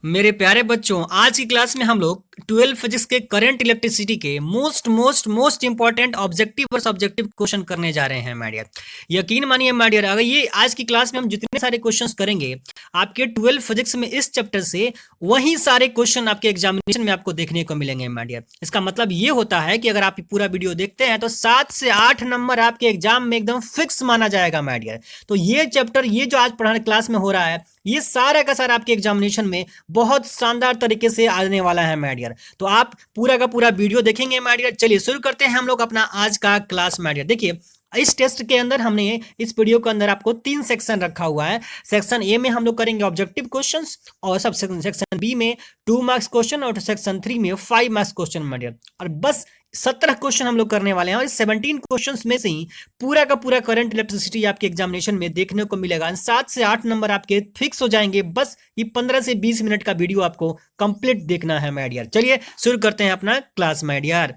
मेरे प्यारे बच्चों, आज की क्लास में हम लोग 12 फिजिक्स के करंट इलेक्ट्रिसिटी के मोस्ट इंपॉर्टेंट ऑब्जेक्टिव और सब्जेक्टिव क्वेश्चन करने जा रहे हैं माय डियर। यकीन मानिए माय डियर, अगर ये आज की क्लास में हम जितने सारे क्वेश्चंस करेंगे आपके 12 फिजिक्स में इस चैप्टर से, वही सारे क्वेश्चन आपके एग्जामिनेशन में आपको देखने को मिलेंगे माय डियर। इसका मतलब ये होता है कि अगर आप पूरा वीडियो देखते हैं तो 7 से 8 नंबर आपके एग्जाम में एकदम फिक्स माना जाएगा माय डियर। तो ये चैप्टर, ये जो आज पढ़ाने क्लास में हो रहा है, ये सारा का सारा आपके एग्जामिनेशन में बहुत शानदार तरीके से आने वाला है माय डियर। तो आप पूरा का पूरा वीडियो देखेंगे माय डियर। चलिए शुरू करते हैं हम लोग अपना आज का क्लास माय डियर। देखिए, इस टेस्ट के अंदर हमने इस वीडियो के अंदर आपको 3 सेक्शन रखा हुआ है। सेक्शन ए में हम लोग करेंगे ऑब्जेक्टिव क्वेश्चंस, और सब सेक्शन बी में 2 मार्क्स क्वेश्चन, और सेक्शन 3 में 5 मार्क्स क्वेश्चन माय डियर। और बस 17 क्वेश्चन हम लोग करने वाले हैं, और इस 17 क्वेश्चंस में से ही पूरा का पूरा करंट इलेक्ट्रिसिटी आपके एग्जामिनेशन में देखने को मिलेगा। 7 से 8 नंबर आपके फिक्स हो जाएंगे। बस ये 15 से 20 मिनट का वीडियो आपको कंप्लीट देखना है माय डियर। चलिए शुरू करते हैं अपना क्लास माय डियर।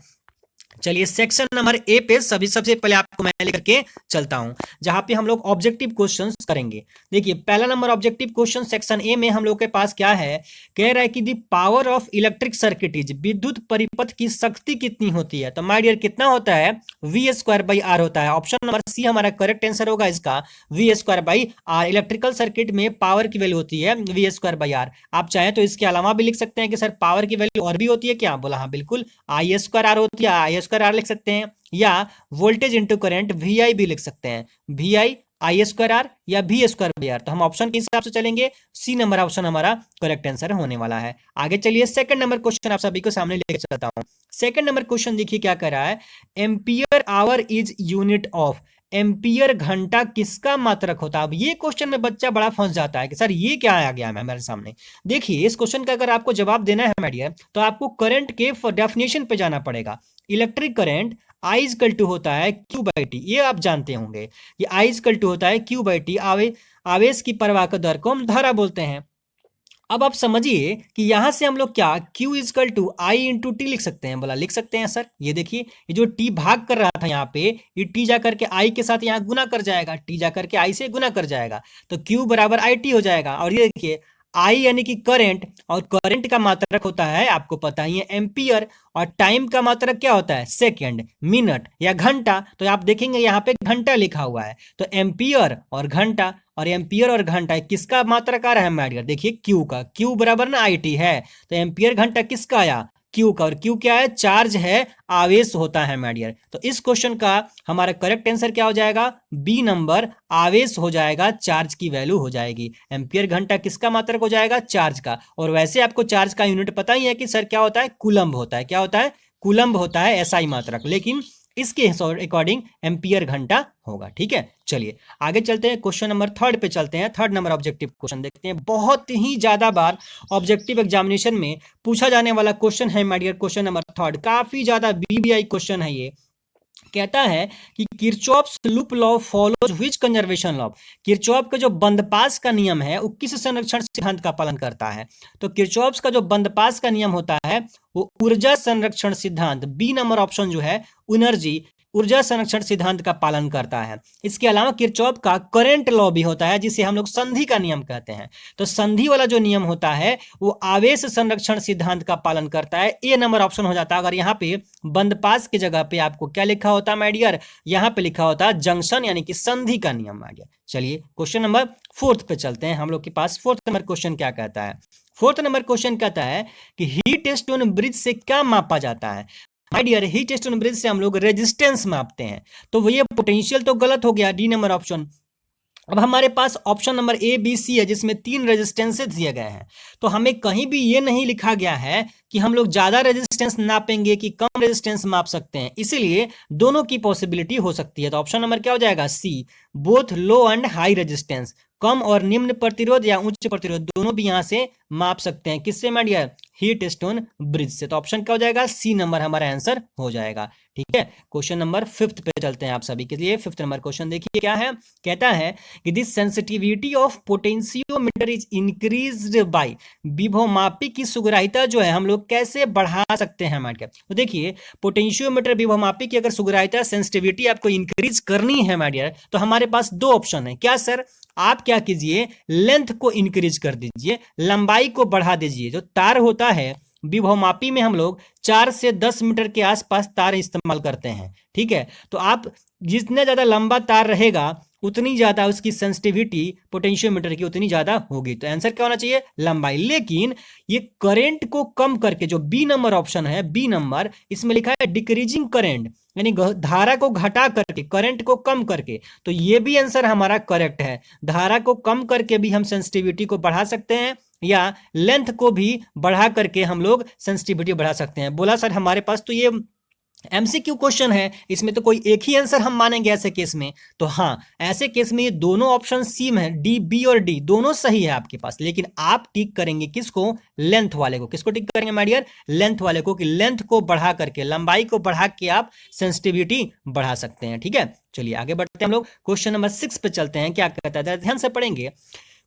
चलिए सेक्शन नंबर ए पे सबसे पहले आपको मैं लेकर के चलता हूं, जहां पे हम लोग ऑब्जेक्टिव क्वेश्चंस करेंगे। देखिए, पहला number objective question section A में हम लोग के पास क्या है, कह रहा है कि the power of electric circuit is, विद्युत परिपथ की शक्ति कितनी होती है। तो माय डियर कितना होता है, वी स्क्वायर बाई आर होता है। ऑप्शन नंबर सी हमारा करेक्ट आंसर होगा इसका, V square by R. Electrical circuit में पावर की वैल्यू होती है वी स्क्वायर बाई आर। आप चाहें तो इसके अलावा भी लिख सकते हैं कि सर पावर की वैल्यू और भी होती है क्या, बोला हाँ बिल्कुल, आई स्क्वायर आर होती है, आई स्क्वायर आर लिख सकते हैं, या voltage into current V I भी लिख सकते हैं, V I I square R या वी स्क्वायर बाई आर। तो हम ऑप्शन के हिसाब से चलेंगे, सी नंबर ऑप्शन हमारा करेक्ट आंसर होने वाला है। आगे चलिए सेकंड नंबर क्वेश्चन आप सभी को सामने लेकर चलता हूं। सेकंड नंबर क्वेश्चन देखिए क्या कर रहा है, ampere hour is unit of, ampere घंटा किसका मात्रक होता है। अब ये क्वेश्चन में बच्चा बड़ा फंस जाता है कि सर ये क्या आ गया हमारे सामने। देखिए, इस क्वेश्चन का अगर आपको जवाब देना है माय डियर, तो आपको करंट के डेफिनेशन पे जाना पड़ेगा। Electric current I equal to होता है क्यू बाई टी, ये आप जानते होंगे। ये आई इजकल टू होता है क्यू बाई टी, आवेश की प्रवाह का दर को हम धारा बोलते हैं। अब आप समझिए कि यहां से हम लोग क्या Q equal to I into T लिख सकते हैं, बोला लिख सकते हैं सर। ये देखिए, ये जो T भाग कर रहा था यहाँ पे, ये T जा करके I के साथ यहाँ गुना कर जाएगा, T जा करके I से गुना कर जाएगा, तो Q बराबर आई टी हो जाएगा। और ये देखिए, I यानी कि करंट, और करंट का मात्रक होता है आपको पता ही है एम्पियर, और टाइम का मात्रक क्या होता है, सेकेंड, मिनट या घंटा। तो आप देखेंगे यहाँ पे घंटा लिखा हुआ है, तो एम्पियर और घंटा, और एम्पियर और घंटा किसका मात्रक आ रहा है माय डियर, देखिए क्यू का, क्यू बराबर ना आई टी है, तो एम्पियर घंटा किसका आया, क्यू का। और क्यू क्या है, चार्ज है, आवेश होता है माय डियर। तो इस क्वेश्चन का हमारा करेक्ट आंसर क्या हो जाएगा, बी नंबर, आवेश हो जाएगा, चार्ज की वैल्यू हो जाएगी। एम्पियर घंटा किसका मात्रक हो जाएगा, चार्ज का। और वैसे आपको चार्ज का यूनिट पता ही है कि सर क्या होता है, कूलम्ब होता है। क्या होता है, कूलम्ब होता है, एसआई मात्रक, लेकिन इसके अकॉर्डिंग एम्पियर घंटा होगा। ठीक है, चलिए आगे चलते हैं, क्वेश्चन नंबर थर्ड पे चलते हैं। थर्ड नंबर ऑब्जेक्टिव क्वेश्चन देखते हैं। बहुत ही ज्यादा बार ऑब्जेक्टिव एग्जामिनेशन में पूछा जाने वाला क्वेश्चन है my dear, question number third. काफी ज्यादा बीबीआई क्वेश्चन है ये। कहता है कि Kirchhoff's loop law follows which conservation law. Kirchhoff का जो बंदपास का नियम है वो किस संरक्षण सिद्धांत का पालन करता है। तो किरचॉफ्स का जो बंदपास का नियम होता है वो ऊर्जा संरक्षण सिद्धांत, बी नंबर ऑप्शन जो है एनर्जी, ऊर्जा संरक्षण सिद्धांत का पालन करता है। इसके अलावा किरचॉफ का करंट लॉ भी होता है, जिसे हम लोग संधि का नियम कहते हैं। तो संधि वाला जो नियम होता है वो आवेश संरक्षण सिद्धांत का पालन करता है, ए नंबर ऑप्शन हो जाता है। अगर यहाँ पे बंदपास की जगह पे आपको क्या लिखा होता है माय डियर, यहाँ पे लिखा होता है जंक्शन यानी कि संधि का नियम माय डियर। चलिए क्वेश्चन नंबर फोर्थ पे चलते हैं हम लोग के पास। फोर्थ नंबर क्वेश्चन क्या कहता है, फोर्थ नंबर क्वेश्चन कहता है कि हीट स्टोन ब्रिज से क्या मापा जाता है। My dear, Wheatstone bridge से हम लोग रेजिस्टेंस मापते हैं। तो ये पोटेंशियल तो गलत हो गया, डी नंबर ऑप्शन। अब हमारे पास option number A B C है, जिसमें 3 रेजिस्टेंसेस दिए गए हैं। तो हमें कहीं भी ये नहीं लिखा गया है कि हम लोग ज्यादा रेजिस्टेंस नापेंगे कि कम रेजिस्टेंस माप सकते हैं, इसीलिए दोनों की पॉसिबिलिटी हो सकती है। तो ऑप्शन नंबर क्या हो जाएगा, C, both low and high resistance, कम और निम्न प्रतिरोध या उच्च प्रतिरोध दोनों भी यहां से माप सकते हैं। किससे my dear, Wheatstone bridge से। तो ऑप्शन क्या हो जाएगा, सी नंबर हमारा आंसर हो जाएगा। ठीक है, क्वेश्चन नंबर 5 पे चलते हैं आप सभी के लिए। 5 नंबर क्वेश्चन देखिए क्या है, कहता है कि this sensitivity of potentiometer is increased by, विभवमापी की सुग्राहिता जो है हम लोग कैसे बढ़ा सकते हैं हमारे। तो देखिए पोटेंशियोमीटर विभवमापी की अगर सुग्राहिता सेंसिटिविटी आपको इंक्रीज करनी है माइडियर, तो हमारे पास दो ऑप्शन है। क्या सर, आप क्या कीजिए, लेंथ को इंक्रीज कर दीजिए, लंबाई को बढ़ा दीजिए। जो तार होता है विभवमापी में हम लोग 4 से 10 मीटर के आसपास तार इस्तेमाल करते हैं। ठीक है, तो आप जितना ज्यादा लंबा तार रहेगा उतनी ज्यादा उसकी सेंसिटिविटी पोटेंशियोमीटर की उतनी ज्यादा होगी। तो आंसर क्या होना चाहिए, लंबाई। लेकिन ये करंट को कम करके, जो बी नंबर ऑप्शन है, बी नंबर, इसमें लिखा है डिक्रीजिंग करंट, यानी धारा को घटा करके, करंट को कम करके। तो ये भी आंसर हमारा करेक्ट है। धारा को कम करके भी हम सेंसिटिविटी को बढ़ा सकते हैं, या लेंथ को भी बढ़ा करके हम लोग सेंसिटिविटी बढ़ा सकते हैं। बोला सर हमारे पास तो ये एमसीक्यू क्वेश्चन है, इसमें तो कोई एक ही आंसर हम मानेंगे ऐसे केस में। तो हाँ, ऐसे केस में ये दोनों ऑप्शन सी में, डी, बी और डी दोनों सही है आपके पास। लेकिन आप टिक करेंगे किसको, लेंथ वाले को। किसको टिक करेंगे माय डियर, लेंथ वाले को, कि लेंथ को बढ़ा करके, लंबाई को बढ़ा के आप सेंसिटिविटी बढ़ा सकते हैं। ठीक है, चलिए आगे बढ़ते हैं हम लोग। क्वेश्चन नंबर 6 पे चलते हैं। क्या कहता है, ध्यान से पढ़ेंगे।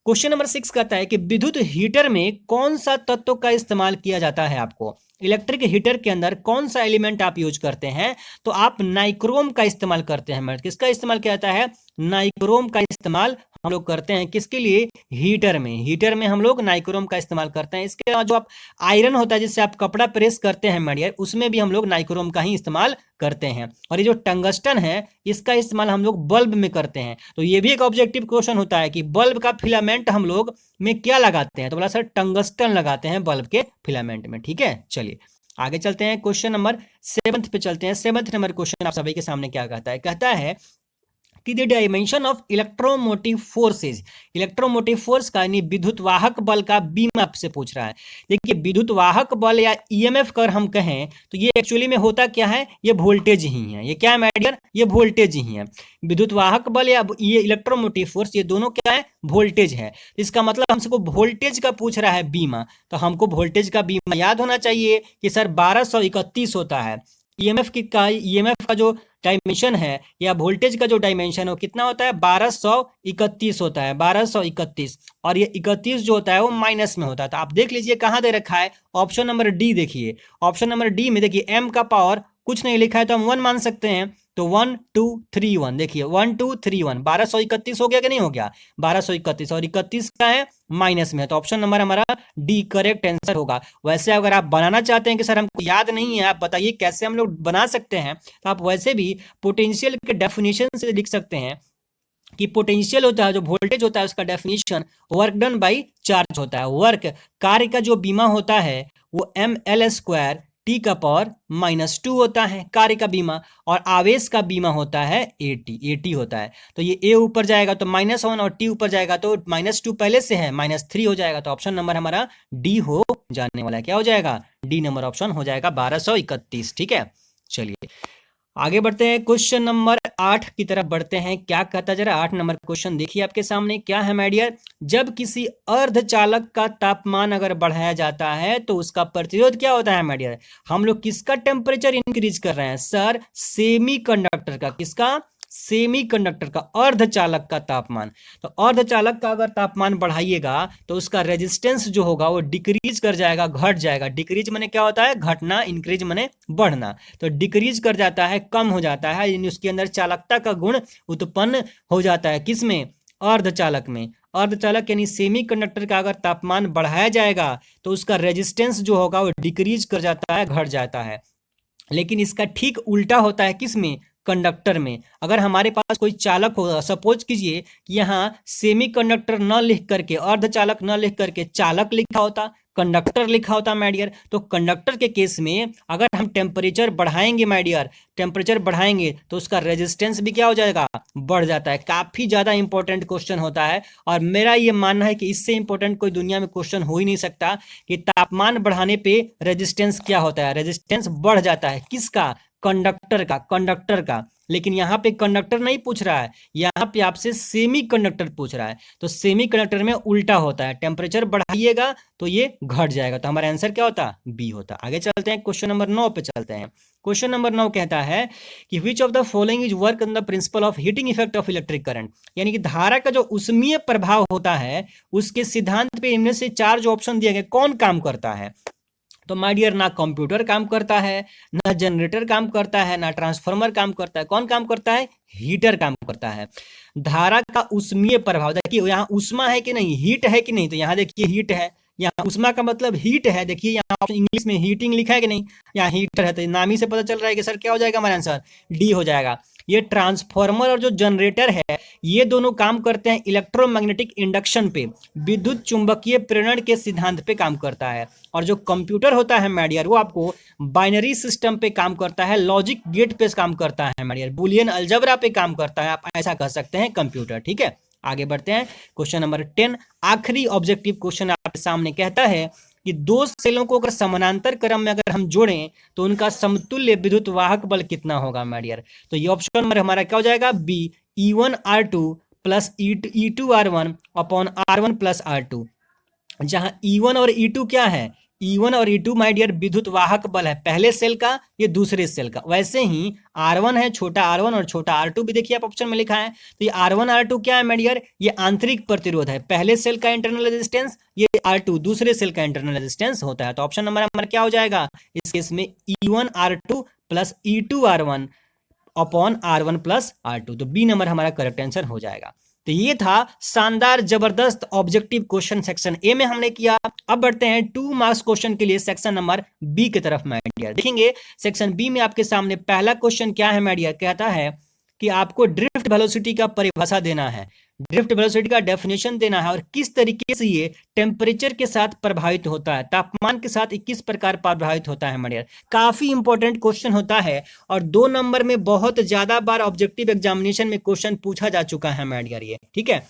क्वेश्चन नंबर 6 कहता है कि विद्युत हीटर में कौन सा तत्व का इस्तेमाल किया जाता है। आपको इलेक्ट्रिक हीटर के अंदर कौन सा एलिमेंट आप यूज करते हैं, तो आप नाइक्रोम का इस्तेमाल करते हैं। किसका इस्तेमाल किया जाता है, नाइक्रोम का इस्तेमाल हम लोग करते हैं। किसके लिए, हीटर में। हीटर में हम लोग नाइक्रोम का इस्तेमाल करते हैं। इसके अलावा जो आप आयरन होता है जिससे आप कपड़ा प्रेस करते हैं मेडियर, उसमें भी हम लोग नाइक्रोम का ही इस्तेमाल करते हैं। और ये जो टंगस्टन है इसका इस्तेमाल हम लोग बल्ब में करते हैं। तो ये भी एक ऑब्जेक्टिव क्वेश्चन होता है कि बल्ब का फिलामेंट हम लोग में क्या लगाते हैं, तो बोला सर टंगस्टन लगाते हैं बल्ब के फिलामेंट में। ठीक है, चलिए आगे चलते हैं। क्वेश्चन नंबर 7 पे चलते हैं। 7 नंबर क्वेश्चन आप सभी के सामने क्या कहता है, कहता है कि the dimension of electromotive forces, electromotive force का यानी विद्युत वाहक बल का बीम आपसे पूछ रहा है। देखिए विद्युत वाहक बल या ईएमएफ कर हम कहें तो ये एक्चुअली में होता क्या है, ये वोल्टेज ही है। ये क्या है माइडियर, ये वोल्टेज ही है। विद्युत वाहक बल या ये इलेक्ट्रोमोटिव फोर्स, ये दोनों क्या है, वोल्टेज है। इसका मतलब हमसे को वोल्टेज का पूछ रहा है बीमा, तो हमको वोल्टेज का बीमा याद होना चाहिए कि सर 1231 होता है। ईएमएफ का जो डायमेंशन है या वोल्टेज का जो डायमेंशन है वो कितना होता है, 1231 होता है, 1231। और ये 31 जो होता है वो माइनस में होता है। तो आप देख लीजिए कहाँ दे रखा है, ऑप्शन नंबर डी देखिए। ऑप्शन नंबर डी में देखिए एम का पावर कुछ नहीं लिखा है तो हम 1 मान सकते हैं। तो 1 2 3 1, देखिए 1 2 3 1, 1231 हो गया कि नहीं हो गया, 1231। और 31 का है माइनस में है, तो ऑप्शन नंबर हमारा डी करेक्ट आंसर होगा। वैसे अगर आप बनाना चाहते हैं कि सर हमको याद नहीं है, आप बताइए कैसे हम लोग बना सकते हैं, तो आप वैसे भी पोटेंशियल के डेफिनेशन से लिख सकते हैं कि पोटेंशियल होता है, जो वोल्टेज होता है उसका definition work done by charge होता है। वर्क, कार्य का जो बीमा होता है वो ml² टी का पावर -2 होता है कार्य का बीमा, और आवेश का बीमा होता है AT होता है। तो ये A ऊपर जाएगा तो -1 और T ऊपर जाएगा तो -2 पहले से है, -3 हो जाएगा। तो ऑप्शन नंबर हमारा डी हो जाने वाला है। क्या हो जाएगा, डी नंबर ऑप्शन हो जाएगा 1231। ठीक है, चलिए आगे बढ़ते हैं। क्वेश्चन नंबर 8 की तरफ बढ़ते हैं। क्या कहता है, जरा 8 नंबर क्वेश्चन देखिए आपके सामने क्या है माय डियर। जब किसी अर्धचालक का तापमान अगर बढ़ाया जाता है तो उसका प्रतिरोध क्या होता है माय डियर। हम लोग किसका टेम्परेचर इंक्रीज कर रहे हैं सर, सेमीकंडक्टर का। किसका, सेमीकंडक्टर का, अर्धचालक का तापमान। तो अर्धचालक का अगर तापमान बढ़ाइएगा तो उसका रेजिस्टेंस जो होगा वो डिक्रीज कर जाएगा, घट जाएगा। डिक्रीज माने क्या होता है, घटना, इंक्रीज माने बढ़ना। तो डिक्रीज कर जाता है, कम हो जाता है, यानी उसके अंदर चालकता का गुण उत्पन्न हो जाता है। किसमें, अर्धचालक में। अर्धचालक यानी सेमीकंडक्टर का अगर तापमान बढ़ाया जाएगा तो उसका रेजिस्टेंस जो होगा वो डिक्रीज कर जाता है, घट जाता है। लेकिन इसका ठीक उल्टा होता है किसमें, कंडक्टर में। अगर हमारे पास कोई चालक होगा, सपोज कीजिए कि यहाँ सेमीकंडक्टर न लिख करके, अर्धचालक न लिख करके चालक लिखा होता, कंडक्टर लिखा होता माय डियर, तो कंडक्टर के केस में अगर हम टेम्परेचर बढ़ाएंगे माय डियर, टेम्परेचर बढ़ाएंगे तो उसका रेजिस्टेंस भी क्या हो जाएगा, बढ़ जाता है। काफी ज्यादा इंपॉर्टेंट क्वेश्चन होता है, और मेरा ये मानना है कि इससे इंपॉर्टेंट कोई दुनिया में क्वेश्चन हो ही नहीं सकता कि तापमान बढ़ाने पे रेजिस्टेंस क्या होता है। रेजिस्टेंस बढ़ जाता है, किसका, कंडक्टर का, लेकिन यहाँ पे कंडक्टर नहीं पूछ रहा है, यहाँ पे आपसे सेमी कंडक्टर पूछ रहा है। तो सेमी कंडक्टर में उल्टा होता है, टेम्परेचर बढ़ाइएगा तो ये घट जाएगा। तो हमारा आंसर क्या होता? बी होता। आगे चलते हैं, क्वेश्चन नंबर 9 पे चलते हैं। क्वेश्चन नंबर 9 कहता है कि which of the following is work on the principle of heating effect of electric current, यानी कि धारा का जो उष्मीय प्रभाव होता है उसके सिद्धांत पे इनमें से 4 जो ऑप्शन दिए गए कौन काम करता है? तो माय डियर, ना कंप्यूटर काम करता है, ना जनरेटर काम करता है, ना ट्रांसफार्मर काम करता है। कौन काम करता है? हीटर काम करता है। धारा का उष्मीय प्रभाव, देखिए यहाँ उष्मा है कि नहीं, हीट है कि नहीं, तो यहाँ देखिए हीट है, यहाँ उष्मा का मतलब हीट है। देखिए यहाँ इंग्लिश में हीटिंग लिखा है कि नहीं, यहाँ हीटर है, तो नाम ही से पता चल रहा है कि सर क्या हो जाएगा हमारा आंसर? डी हो जाएगा। ये ट्रांसफार्मर और जो जनरेटर है ये दोनों काम करते हैं इलेक्ट्रोमैग्नेटिक इंडक्शन पे, विद्युत चुंबकीय प्रेरण के सिद्धांत पे काम करता है। और जो कंप्यूटर होता है मैडियर, वो आपको बाइनरी सिस्टम पे काम करता है, लॉजिक गेट पे काम करता है मैडियर, बुलियन अलजेब्रा पे काम करता है, आप ऐसा कह सकते हैं कंप्यूटर। ठीक है, आगे बढ़ते हैं। क्वेश्चन नंबर 10, आखिरी ऑब्जेक्टिव क्वेश्चन आपके सामने कहता है कि दो सेलों को अगर समानांतर क्रम में अगर हम जोड़ें तो उनका समतुल्य विद्युत वाहक बल कितना होगा मैडियर? तो ये ऑप्शन नंबर हमारा क्या हो जाएगा? B, E1R2 plus E2R1 upon R1 plus R2। जहां E1 और E2 क्या है? E1 और E2 माय डियर विद्युत वाहक बल है, पहले सेल का, ये दूसरे सेल का। वैसे ही R1 है, छोटा R1 और छोटा R2 भी देखिए आप ऑप्शन में लिखा है। तो ये R1 R2 क्या है माय डियर? ये आंतरिक प्रतिरोध है, पहले सेल का इंटरनल रेजिस्टेंस, ये R2 दूसरे सेल का इंटरनल रेजिस्टेंस होता है। तो ऑप्शन नंबर हमारा क्या हो जाएगा इस केस में? E1R2 plus E2R1 upon R1 plus R2। तो बी नंबर हमारा करेक्ट आंसर हो जाएगा। तो ये था शानदार जबरदस्त ऑब्जेक्टिव क्वेश्चन सेक्शन ए में हमने किया। अब बढ़ते हैं 2 मार्क्स क्वेश्चन के लिए सेक्शन नंबर बी की तरफ माय डियर। देखेंगे सेक्शन बी में आपके सामने पहला क्वेश्चन क्या है माय डियर? कहता है कि आपको ड्रिफ्ट वेलोसिटी का परिभाषा देना है, ड्रिफ्ट वेलोसिटी का डेफिनेशन देना है और किस तरीके से ये टेम्परेचर के साथ प्रभावित होता है, तापमान के साथ किस प्रकार प्रभावित होता है मैडियर। काफी इंपॉर्टेंट क्वेश्चन होता है और 2 नंबर में बहुत ज्यादा बार ऑब्जेक्टिव एग्जामिनेशन में क्वेश्चन पूछा जा चुका है मैडियर ये। ठीक है,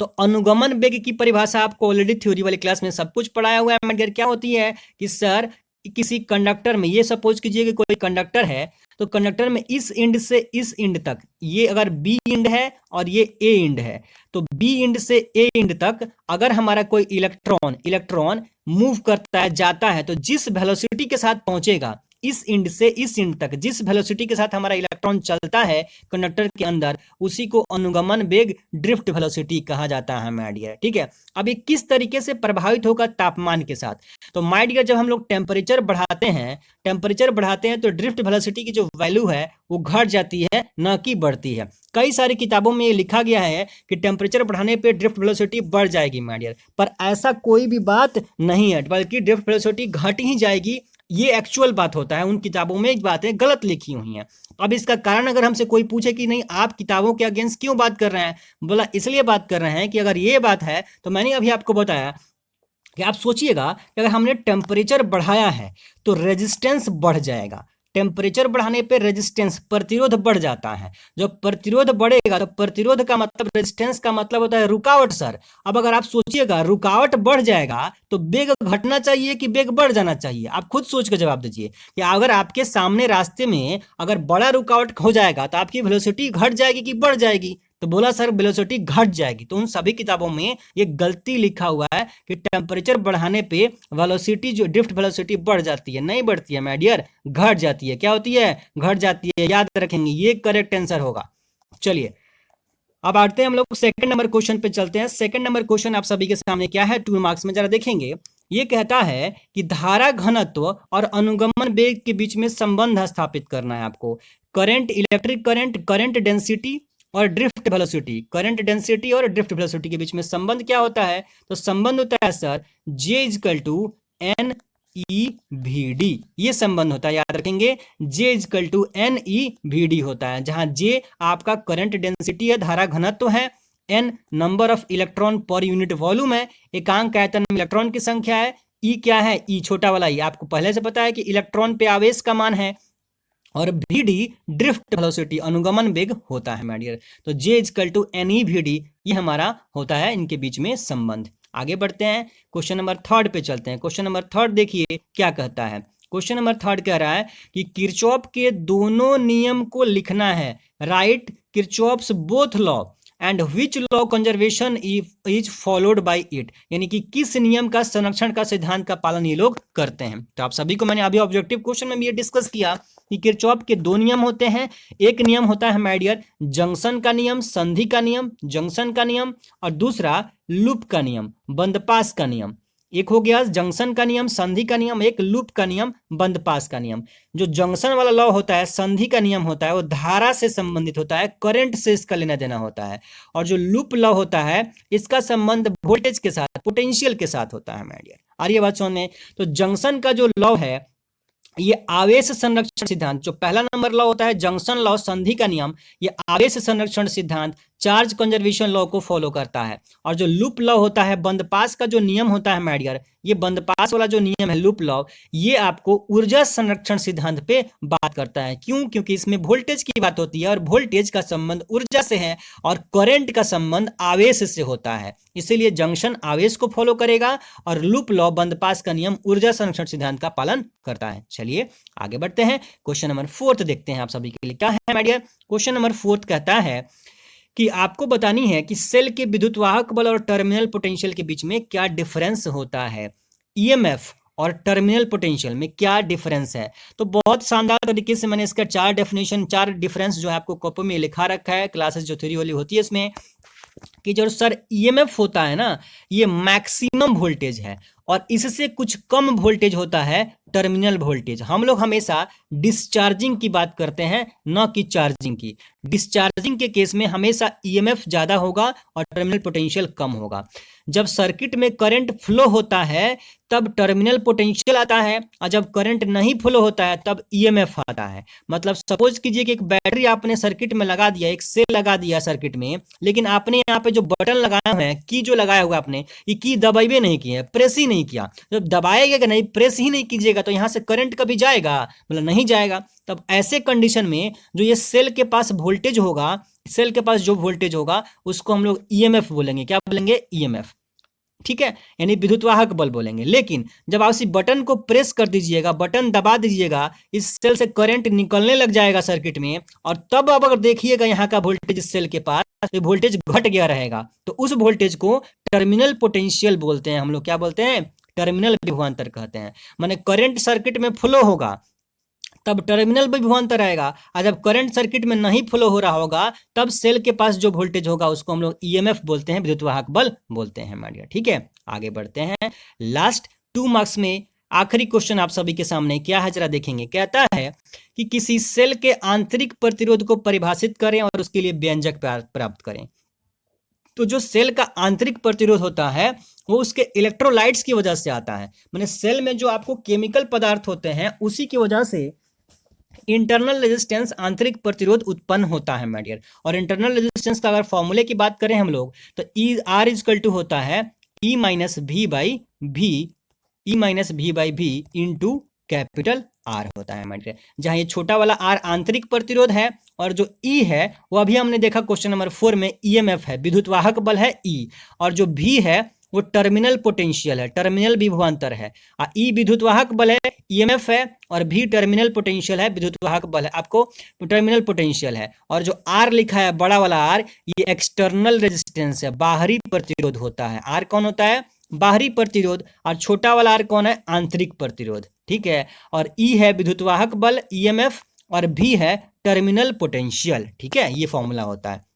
तो अनुगमन वेग की परिभाषा आपको ऑलरेडी थ्योरी वाली क्लास में सब कुछ पढ़ाया हुआ है मैडियर। क्या होती है कि सर किसी कंडक्टर में, ये सपोज कीजिए कि कोई कंडक्टर है, तो कंडक्टर में इस इंड से इस इंड तक, ये अगर बी इंड है और ये ए इंड है, तो बी इंड से ए इंड तक अगर हमारा कोई इलेक्ट्रॉन मूव करता है, जाता है, तो जिस वेलोसिटी के साथ पहुंचेगा इस इंड से इस इंड तक, जिस वेलोसिटी के साथ हमारा इलेक्ट्रॉन चलता है कंडक्टर के अंदर, उसी को अनुगमन वेग ड्रिफ्ट वेलोसिटी कहा जाता है माय डियर। ठीक है, अब ये किस तरीके से प्रभावित होगा? तापमान के साथ। तो माय डियर जब हम लोग टेम्परेचर बढ़ाते हैं तो ड्रिफ्ट वेलोसिटी की जो वैल्यू है वो घट जाती है, न कि बढ़ती है। कई सारी किताबों में ये लिखा गया है कि टेम्परेचर बढ़ाने पे ड्रिफ्ट वेलोसिटी बढ़ जाएगी माय डियर, पर ऐसा कोई भी बात नहीं है, बल्कि ड्रिफ्ट वेलोसिटी घट ही जाएगी। ये एक्चुअल बात होता है, उन किताबों में एक बातें गलत लिखी हुई हैं। अब इसका कारण अगर हमसे कोई पूछे कि नहीं आप किताबों के अगेंस्ट क्यों बात कर रहे हैं, बोला इसलिए बात कर रहे हैं कि अगर ये बात है तो मैंने अभी आपको बताया कि आप सोचिएगा कि अगर हमने टेम्परेचर बढ़ाया है तो रेजिस्टेंस बढ़ जाएगा। टेम्परेचर बढ़ाने पे रेजिस्टेंस, प्रतिरोध बढ़ जाता है। जब प्रतिरोध बढ़ेगा तो प्रतिरोध का मतलब, रेजिस्टेंस का मतलब होता है रुकावट सर। अब अगर आप सोचिएगा रुकावट बढ़ जाएगा तो वेग घटना चाहिए कि वेग बढ़ जाना चाहिए? आप खुद सोच के जवाब दीजिए कि अगर आपके सामने रास्ते में अगर बड़ा रुकावट हो जाएगा तो आपकी वेलोसिटी घट जाएगी कि बढ़ जाएगी? तो बोला सर वेलोसिटी घट जाएगी। तो उन सभी किताबों में ये गलती लिखा हुआ है कि टेम्परेचर बढ़ाने पे वेलोसिटी, जो ड्रिफ्ट वेलोसिटी बढ़ जाती है। नहीं बढ़ती है माय डियर, घट जाती है। क्या होती है? घट जाती है, याद रखेंगे, ये करेक्ट आंसर होगा। चलिए अब आते हैं हम लोग सेकंड नंबर क्वेश्चन पे चलते हैं। सेकंड नंबर क्वेश्चन आप सभी के सामने क्या है 2 मार्क्स में, जरा देखेंगे। ये कहता है कि धारा घनत्व और अनुगमन वेग के बीच में संबंध स्थापित करना है आपको। Current, electric current, current density और ड्रिफ्ट वेलोसिटी, करंट डेंसिटी और ड्रिफ्ट वेलोसिटी के बीच में संबंध क्या होता है? तो संबंध होता है sir J equal to NEVD, ये संबंध होता है, याद रखेंगे। J इक्वल टू NEVD होता है, जहां J आपका करंट डेंसिटी है, धारा घनत्व है, N number of electron per unit volume है, एकांक आयतन में इलेक्ट्रॉन की संख्या है, E क्या है? E छोटा वाला E आपको पहले से पता है कि इलेक्ट्रॉन पे आवेश का मान है, और VD ड्रिफ्ट वेलोसिटी, अनुगमन वेग होता है माय डियर। तो J इक्वल टू NEVD ये हमारा होता है इनके बीच में संबंध। आगे बढ़ते हैं, क्वेश्चन नंबर 3 पे चलते हैं। क्वेश्चन नंबर 3 देखिए क्या कहता है। क्वेश्चन नंबर 3 कह रहा है कि किरचॉफ के दोनों नियम को लिखना है। Right Kirchhoff's both law and which law conservation is followed by it, यानी कि किस नियम का संरक्षण का सिद्धांत का पालन ये लोग करते हैं। तो आप सभी को मैंने अभी ऑब्जेक्टिव क्वेश्चन में भी ये डिस्कस किया कि किरचॉफ के दो नियम होते हैं। एक नियम होता है माय डियर जंक्शन का नियम, संधि का नियम, जंक्शन का नियम, और दूसरा लूप का नियम, बंदपास का नियम। एक हो गया जंक्शन का नियम, संधि का नियम, एक लूप का नियम, बंदपास का नियम। जो जंक्शन वाला लॉ होता है, संधि का नियम होता है, वो धारा से संबंधित होता है, करंट से इसका लेना देना होता है। और जो लूप लॉ होता है इसका संबंध वोल्टेज के साथ, पोटेंशियल के साथ होता है माय डियर। आ रही है बात समझ में? तो जंक्शन का जो लॉ है ये आवेश संरक्षण सिद्धांत, जो पहला नंबर लॉ होता है जंक्शन लॉ, संधि का नियम, ये आवेश संरक्षण सिद्धांत, चार्ज कंजर्वेशन लॉ को फॉलो करता है। और जो लूप लॉ होता है, बंदपास का जो नियम होता है माय डियर, ये बंदपास वाला जो नियम है लूप लॉ, ये आपको ऊर्जा संरक्षण सिद्धांत पे बात करता है। क्यों? क्योंकि इसमें वोल्टेज की बात होती है और वोल्टेज का संबंध ऊर्जा से है और करंट का संबंध आवेश से होता है। इसीलिए जंक्शन आवेश को फॉलो करेगा और लूप लॉ, बंदपास का नियम, ऊर्जा संरक्षण सिद्धांत का पालन करता है। चलिए आगे बढ़ते हैं। क्वेश्चन नंबर 4 देखते हैं आप सभी के लिए क्या है माय डियर। क्वेश्चन नंबर 4 कहता है कि आपको बतानी है कि सेल के विद्युतवाहक बल और टर्मिनल पोटेंशियल के बीच में क्या डिफरेंस होता है। ईएमएफ और टर्मिनल पोटेंशियल में क्या डिफरेंस है। तो बहुत शानदार तरीके से मैंने इसका 4 डेफिनेशन, 4 डिफरेंस जो है आपको कॉपी में लिखा रखा है। क्लासेस जो थ्योरी वाली होती है इसमें कि जो सर ईएमएफ होता है ना, ये मैक्सिमम वोल्टेज है और इससे कुछ कम वोल्टेज होता है टर्मिनल वोल्टेज। हम लोग हमेशा डिस्चार्जिंग की बात करते हैं, न कि चार्जिंग की। डिस्चार्जिंग के केस में हमेशा ईएमएफ ज्यादा होगा और टर्मिनल पोटेंशियल कम होगा। जब सर्किट में करंट फ्लो होता है तब टर्मिनल पोटेंशियल आता है, और जब करंट नहीं फ्लो होता है तब ईएमएफ आता है। मतलब सपोज कीजिए कि एक बैटरी आपने सर्किट में लगा दिया, एक सेल लगा दिया सर्किट में, लेकिन आपने यहाँ पे जो बटन लगाया हुआ है, की जो लगाया हुआ आपने, ये की दबाइबे नहीं किया, प्रेस ही नहीं किया। जब दबाएगा कि नहीं, प्रेस ही नहीं कीजिएगा तो यहाँ से करंट कभी जाएगा? मतलब नहीं जाएगा। तब ऐसे कंडीशन में जो ये सेल के पास वोल्टेज होगा, सेल के पास जो वोल्टेज होगा उसको हम लोग ईएमएफ बोलेंगे। क्या बोलेंगे? ईएमएफ। ठीक है, यानी विद्युतवाहक बल बोलेंगे। लेकिन जब आप इस बटन को प्रेस कर दीजिएगा, बटन दबा दीजिएगा, इस सेल से करंट निकलने लग जाएगा सर्किट में, और तब अब अगर देखिएगा यहाँ का वोल्टेज इस सेल के पास, तो वोल्टेज घट गया रहेगा। तो उस वोल्टेज को टर्मिनल पोटेंशियल बोलते हैं हम लोग। क्या बोलते हैं? टर्मिनल विभवांतर कहते हैं। माने करंट सर्किट में फ्लो होगा तब टर्मिनल विभवांतर आएगा, और जब करंट सर्किट में नहीं फ्लो हो रहा होगा तब सेल के पास जो वोल्टेज होगा उसको हम लोग ईएमएफ बोलते हैं, विद्युतवाहक बल बोलते हैं माय डियर। ठीक है, आगे बढ़ते हैं। लास्ट 2 मार्क्स में आखिरी क्वेश्चन आप सभी के सामने क्या है जरा देखेंगे। कहता है कि किसी सेल के आंतरिक प्रतिरोध को परिभाषित करें और उसके लिए व्यंजक प्राप्त करें। तो जो सेल का आंतरिक प्रतिरोध होता है वो उसके इलेक्ट्रोलाइट्स की वजह से आता है। माने सेल में जो आपको केमिकल पदार्थ होते हैं उसी की वजह से इंटरनल रेजिस्टेंस, आंतरिक प्रतिरोध उत्पन्न होता है माय डियर। और इंटरनल रेजिस्टेंस का अगर फॉर्मूले की बात करें हम लोग तो ई आर इजकल टू होता है ई माइनस वी बाई भी इंटू कैपिटल आर होता है माय डियर। जहां ये छोटा वाला आर आंतरिक प्रतिरोध है और जो ई है वो अभी हमने देखा क्वेश्चन नंबर 4 में ईएमएफ है, विद्युतवाहक बल है ई, और जो भी है वो टर्मिनल पोटेंशियल है, टर्मिनल विभवांतर है। ई विद्युतवाहक बल है, ईएमएफ है, और भी टर्मिनल पोटेंशियल है, विद्युतवाहक बल है, आपको टर्मिनल पोटेंशियल है। और जो आर लिखा है बड़ा वाला आर, ये एक्सटर्नल रेजिस्टेंस है, बाहरी प्रतिरोध होता है। आर कौन होता है? बाहरी प्रतिरोध। और छोटा वाला आर कौन है? आंतरिक प्रतिरोध। ठीक है, और ई है विद्युतवाहक बल, ईएमएफ, और भी है टर्मिनल पोटेंशियल। ठीक है, ये फॉर्मूला होता है।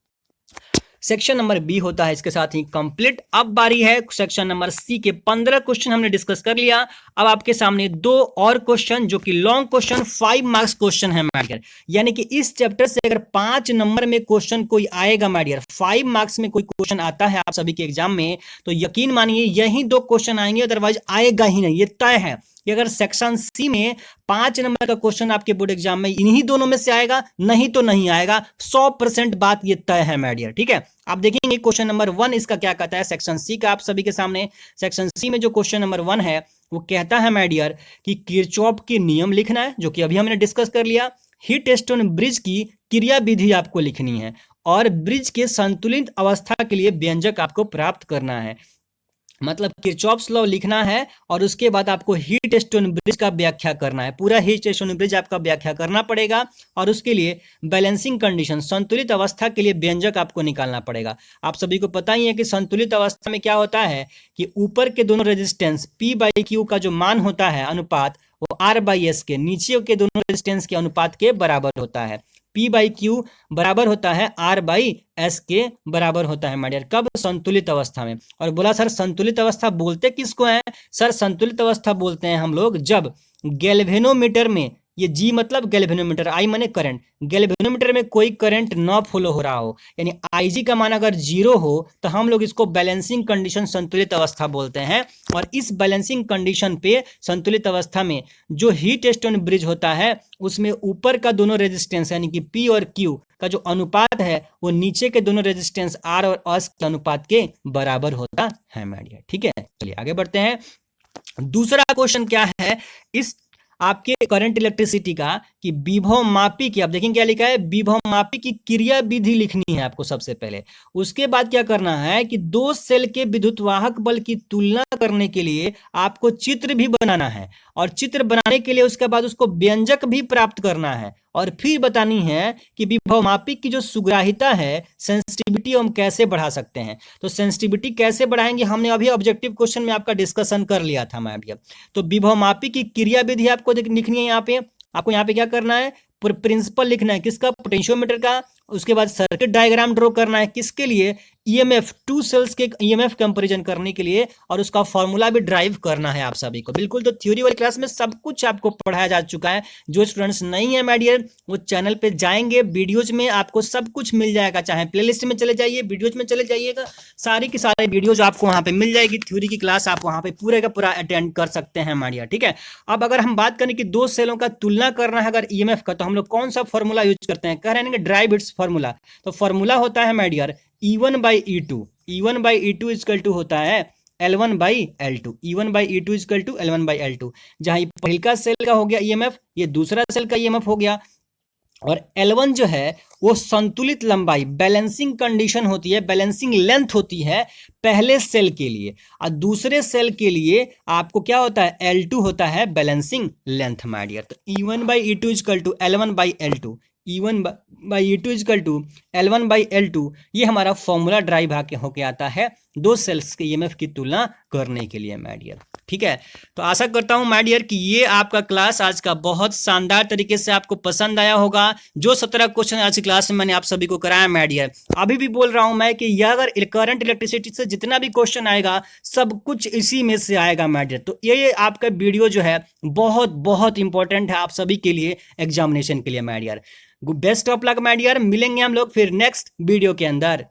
सेक्शन नंबर बी होता है इसके साथ ही कंप्लीट। अब बारी है सेक्शन नंबर सी के। 15 क्वेश्चन हमने डिस्कस कर लिया। अब आपके सामने 2 और क्वेश्चन जो कि लॉन्ग क्वेश्चन 5 मार्क्स क्वेश्चन है माय डियर। यानी कि इस चैप्टर से अगर 5 नंबर में क्वेश्चन कोई आएगा माय डियर, 5 मार्क्स में कोई क्वेश्चन आता है आप सभी के एग्जाम में, तो यकीन मानिए यही 2 क्वेश्चन आएंगे, अदरवाइज आएगा ही नहीं। ये तय है कि अगर सेक्शन सी में 5 नंबर का क्वेश्चन आपके बोर्ड एग्जाम में इन्हीं दोनों में से आएगा, नहीं तो नहीं आएगा। 100% बात ये तय है माय डियर। ठीक है, आप देखेंगे क्वेश्चन नंबर 1 इसका क्या कहता है सेक्शन सी का। आप सभी के सामने सेक्शन सी में जो क्वेश्चन नंबर 1 है वो कहता है माय डियर कि किरचॉफ के नियम लिखना है, जो कि अभी हमने डिस्कस कर लिया। हीट स्टोन ब्रिज की क्रिया विधि आपको लिखनी है और ब्रिज के संतुलित अवस्था के लिए व्यंजक आपको प्राप्त करना है। मतलब किरचॉफ्स लॉ लिखना है और उसके बाद आपको हीट स्टोन ब्रिज का व्याख्या करना है, पूरा हीट स्टोन ब्रिज आपका व्याख्या करना पड़ेगा। और उसके लिए बैलेंसिंग कंडीशन, संतुलित अवस्था के लिए व्यंजक आपको निकालना पड़ेगा। आप सभी को पता ही है कि संतुलित अवस्था में क्या होता है कि ऊपर के दोनों रेजिस्टेंस P बाई क्यू का जो मान होता है अनुपात, वो R बाई एस के नीचे के दोनों रेजिस्टेंस के अनुपात के बराबर होता है। P बाई क्यू बराबर होता है R बाई एस के बराबर होता है माइडियर, कब? संतुलित अवस्था में। और बोला सर संतुलित अवस्था बोलते किसको है? सर संतुलित अवस्था बोलते हैं हम लोग जब गैल्वेनोमीटर में, ये जी मतलब गैल्वेनोमीटर, आई माने करंट, गैल्वेनोमीटर में कोई करंट न फ्लो हो रहा हो, यानी आईजी का मान अगर 0 हो तो हम लोग इसको बैलेंसिंग कंडीशन संतुलित अवस्था बोलते हैं। और इस बैलेंसिंग कंडीशन पे संतुलित अवस्था में जो हीट स्टोन ब्रिज होता है उसमें ऊपर का दोनों रेजिस्टेंस यानी कि P और Q का जो अनुपात है वो नीचे के दोनों रेजिस्टेंस R और S के अनुपात के बराबर होता है माइडियर। ठीक है, चलिए आगे बढ़ते हैं। दूसरा क्वेश्चन क्या है इस आपके करंट इलेक्ट्रिसिटी का कि विभव मापी की, आप देखेंगे क्या लिखा है, विभव मापी की क्रिया विधि लिखनी है आपको सबसे पहले। उसके बाद क्या करना है कि दो सेल के विद्युत वाहक बल की तुलना करने के लिए आपको चित्र भी बनाना है, और चित्र बनाने के लिए उसके बाद उसको व्यंजक भी प्राप्त करना है, और फिर बतानी है कि विभव मापी की जो सुग्राहिता है, सेंसिटिविटी, हम कैसे बढ़ा सकते हैं। तो सेंसिटिविटी कैसे बढ़ाएंगे हमने अभी ऑब्जेक्टिव क्वेश्चन में आपका डिस्कशन कर लिया था माय डियर। तो विभव मापी की क्रिया विधि आपको लिखनी है। यहाँ पे आपको यहाँ पे क्या करना है, प्रिंसिपल लिखना है किसका, पोटेंशियोमीटर का। उसके बाद सर्किट डायग्राम ड्रॉ करना है किसके लिए, ईएमएफ, टू सेल्स के ईएमएफ कंपैरिजन करने के लिए, और उसका फॉर्मूला भी ड्राइव करना है आप सभी को। बिल्कुल, तो थ्योरी वाली क्लास में सब कुछ आपको पढ़ाया जा चुका है। जो स्टूडेंट्स नहीं है माय डियर वो चैनल पे जाएंगे, वीडियोज में आपको सब कुछ मिल जाएगा, चाहे प्लेलिस्ट में चले जाइए, वीडियोज में चले जाइएगा, सारी की सारी वीडियोज आपको वहाँ पे मिल जाएगी। थ्योरी की क्लास आप वहाँ पे पूरे का पूरा अटेंड कर सकते हैं माय डियर। ठीक है, अब अगर हम बात करें कि दो सेलों का तुलना करना है अगर ईएमएफ का, तो हम लोग कौन सा फॉर्मूला यूज करते हैं, कह रहे हैं ड्राइव इट्स फॉर्मूला। तो फॉर्मूला होता है my dear E1 by E2, E1 by E2 equal to होता है L1 by L2, E1 by E2 equal to L1 by L2। जहां ये पहला सेल का हो गया ईएमएफ, ये दूसरा सेल का ईएमएफ हो गया, और L1 जो है वो संतुलित लंबाई, बैलेंसिंग कंडीशन होती है, बैलेंसिंग लेंथ होती है पहले सेल के लिए, और दूसरे सेल के लिए आपको क्या होता है, L2 होता है बैलेंसिंग लेंथ माय डियर। तो E1 by E2 equal to L1 by L2, E1 by E2 equal to L1 by L2, ये हमारा फॉर्मूला ड्राइव आके होके आता है दो सेल्स के ईएमएफ की तुलना करने के लिए माय डियर। ठीक है, तो आशा करता हूं माय डियर कि ये आपका क्लास आज का बहुत शानदार तरीके से आपको पसंद आया होगा। जो 17 क्वेश्चन आज की क्लास में मैंने आप सभी को कराया माय डियर, अभी भी बोल रहा हूं मैं कि यह अगर करंट इलेक्ट्रिसिटी से जितना भी क्वेश्चन आएगा सब कुछ इसी में से आएगा माय डियर। तो ये आपका वीडियो जो है बहुत बहुत इंपॉर्टेंट है आप सभी के लिए, एग्जामिनेशन के लिए my dear. Best of luck my dear, मिलेंगे हम लोग फिर नेक्स्ट वीडियो के अंदर।